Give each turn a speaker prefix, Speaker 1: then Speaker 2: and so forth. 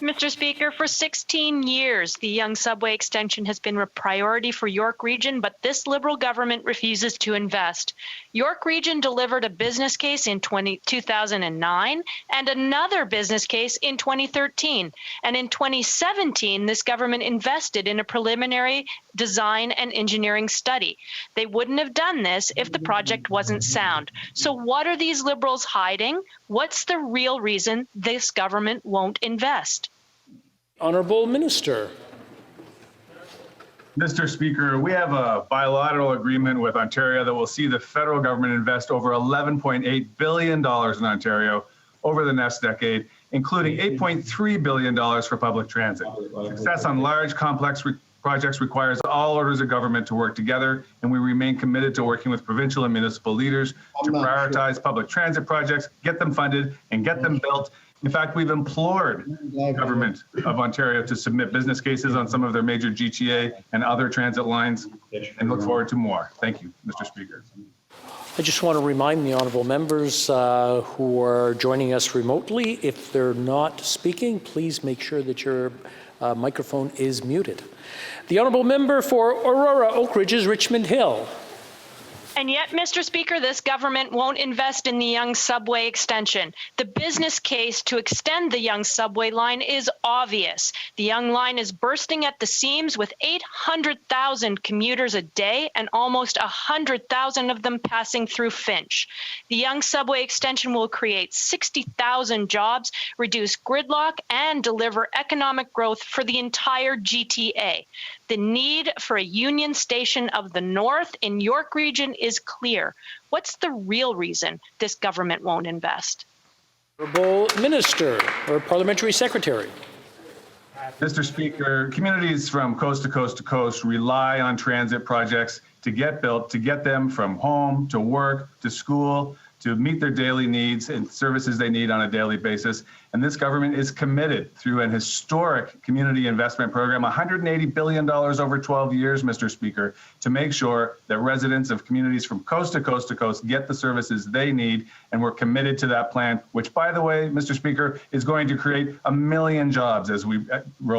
Speaker 1: Mr. Speaker, for 16 years, the Yonge Subway Extension has been a priority for York Region, but this Liberal government refuses to invest. York Region delivered a business case in 2009 and another business case in 2013. And in 2017, this government invested in a preliminary design and engineering study. They wouldn't have done this if the project wasn't sound. So what are these Liberals hiding? What's the real reason this government won't invest?
Speaker 2: Honourable Minister.
Speaker 3: Mr. Speaker, we have a bilateral agreement with Ontario that will see the federal government invest over $11.8 billion in Ontario over the next decade, including $8.3 billion for public transit. Success on large, complex projects requires all orders of government to work together, and we remain committed to working with provincial and municipal leaders to prioritize public transit projects, get them funded, and get them built. In fact, we've implored the government of Ontario to submit business cases on some of their major GTA and other transit lines, and look forward to more. Thank you, Mr. Speaker.
Speaker 2: I just want to remind the honourable members who are joining us remotely, if they're not speaking, please make sure that your microphone is muted. The honourable member for Aurora, Oak Ridges, Richmond Hill.
Speaker 1: And yet, Mr. Speaker, this government won't invest in the Yonge Subway Extension. The business case to extend the Yonge Subway line is obvious. The Yonge line is bursting at the seams with 800,000 commuters a day and almost 100,000 of them passing through Finch. The Yonge Subway Extension will create 60,000 jobs, reduce gridlock, and deliver economic growth for the entire GTA. The need for a Union Station of the North in York Region is clear. What's the real reason this government won't invest?
Speaker 2: Honourable Minister or Parliamentary Secretary.
Speaker 3: Mr. Speaker, communities from coast to coast to coast rely on transit projects to get built, to get them from home to work to school, to meet their daily needs and services they need on a daily basis. And this government is committed through an historic community investment program, $180 billion over 12 years, Mr. Speaker, to make sure that residents of communities from coast to coast to coast get the services they need. And we're committed to that plan, which, by the way, Mr. Speaker, is going to create 1 million jobs as we roll